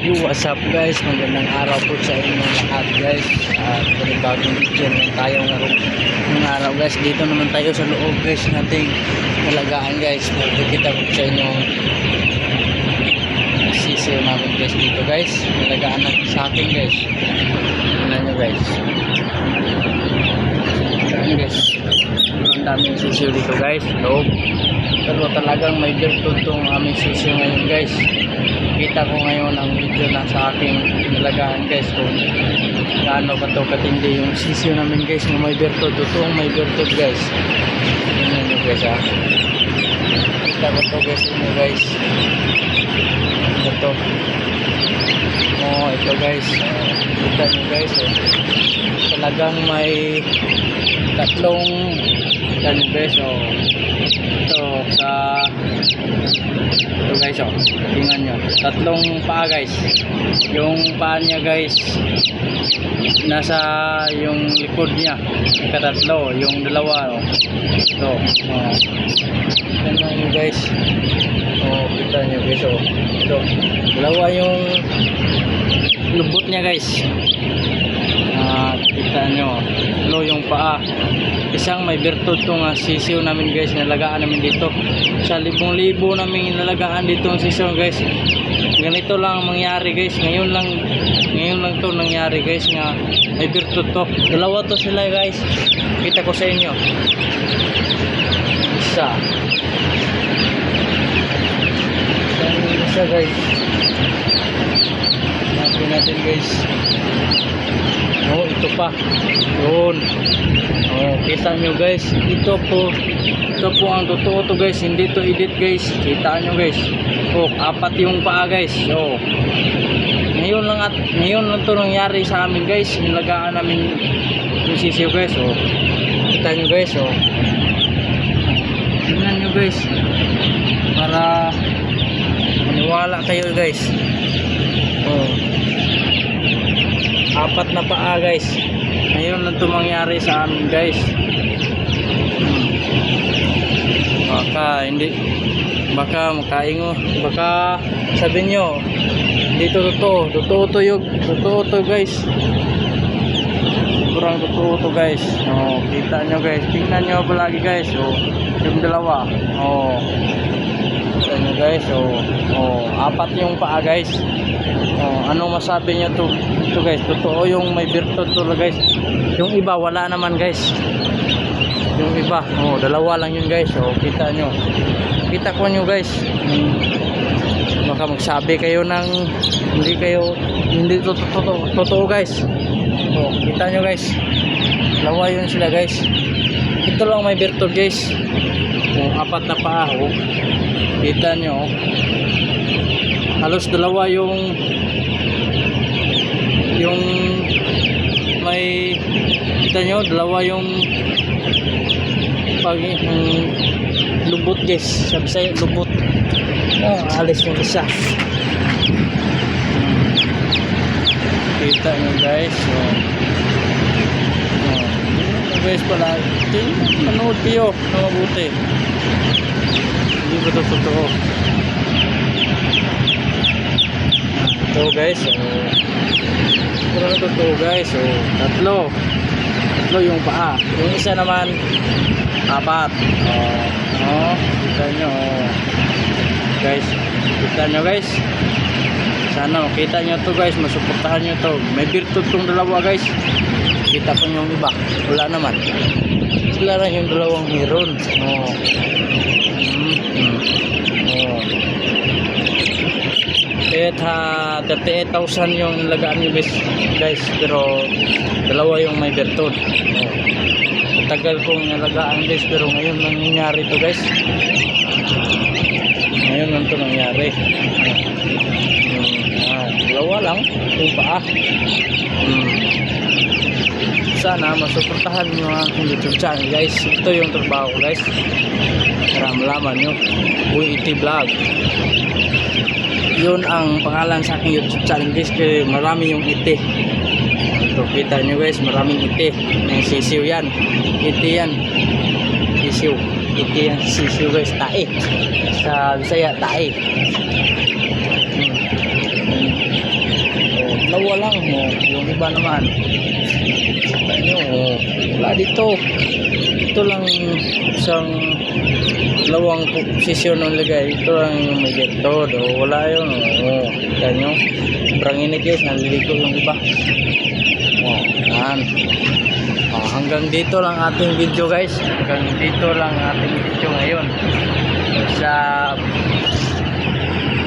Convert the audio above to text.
Yo, what's up guys? Magandang araw po sa inyo lahat guys. At panibagong video naman tayo ngayong araw guys. Dito naman tayo sa loob guys nating alagaan guys. Magkikita ko sa inyo sisiyo namin guys dito guys. Alagaan natin sa akin guys. Tingnan nyo guys. Ayan guys. Ang daming sisiyo dito guys. Loob. Pero talagang may virtud tong aming sisiyo ngayon guys. Kita ko ngayon ang video na sa aking nalagaan guys kung gaano ba ito katindi yung sisiyo namin guys na may virtud. Totoong may virtud guys. Tingnan nyo guys ha. Kita ko ito guys inyo guys. Ito. Ito guys. Kita nyo guys. Talagang may tatlong ito guys. Ito sa ito guys tingnan nyo, tatlong paa guys. Yung paa niya guys nasa yung likod niya, ikatatlo, yung dalawa ito, tingnan nyo guys. Kita nyo guys ito, dalawa yung lubot niya guys. Kita nyo yung paa. Isang may virtud tong sisiyo namin guys, nalagaan namin dito. Sa libong-libo namin nalagaan dito ang sisiyo guys. Ganito lang ang mangyari guys. Ngayon lang to nangyari guys nga may virtud to. Dalawa to sila guys. Kita ko sa inyo. Isa guys. Natin guys. Ito pa. Yun. Kita nyo guys. Ito po ang totoo to guys. Hindi to edit guys. Kita nyo guys. Apat yung paa guys. Ngayon lang to nangyari sa amin guys. Nilagaan namin yung sisiyo guys. Kita nyo guys. Tingnan nyo guys. Para maniwala kayo guys. Apat na paa guys. Ngayon lang ito mangyari sa amin guys. Baka makaingo, baka sabi nyo dito totoo to guys. Kurang totoo to guys. Kita nyo guys, tingnan nyo palagi guys. Yung dalawa. Kita nyo guys. Apat yung paa guys. Ano masabi nyo to guys? Totoo yung may virtud to guys. Yung iba wala naman guys. Yung iba dalawa lang yun guys. Kita nyo, kita ko nyo guys. Baka magsabi kayo ng hindi to totoo guys. Kita nyo guys, dalawa yun sila guys. Ito lang may virtud guys. Apat na paa. Kita nyo halos dalawa yung may, kita nyo dalawa yung lubot guys. Sabi sa'yo lubot. Alis yung isa. Kita nyo guys. Guys pala manood kayo na mabuti. Hindi ba ito totoo? Ito guys. Pero totoo guys. Tatlo yung paa. Yung isa naman apat. Kita nyo guys. Kita nyo guys. Sana makita nyo to guys. Masuportahan nyo to. May virtud tong dalawa guys. Kita ko yung iba. Wala naman. Sila lang yung dalawang meron. Kahit 38,000 yung nalagaan nyo guys. Pero dalawa yung may virtud. Tagal kong nalagaan guys. Pero ngayon lang nangyari to guys. Ngayon lang to nangyari. Dalawa lang yung paa. Sana masuportahan nyo ang YouTube channel guys. Ito yung trabaho guys. Para malaman nyo. Uy-iti vlog. Yun ang pangalan sa aking YouTube channel guys. Kaya marami yung iti. Ito kita nyo guys. Maraming iti. Yung sisiyo yan. Iti yan. Sisiyo. Iti yan. Sisiyo guys. Tae. Sa Bisaya tae. dalawa lang. Oh, yung iba naman. Ano, oh, wala dito. Ito lang isang dalawang posisyon ng lagay. Ito lang yung may dito. Wala yun. Oh, kita nyo. Sobrang init guys. Naliligo yung iba. Oh, yan. Oh, hanggang dito lang ating video guys. Hanggang dito lang ating video ngayon. Sa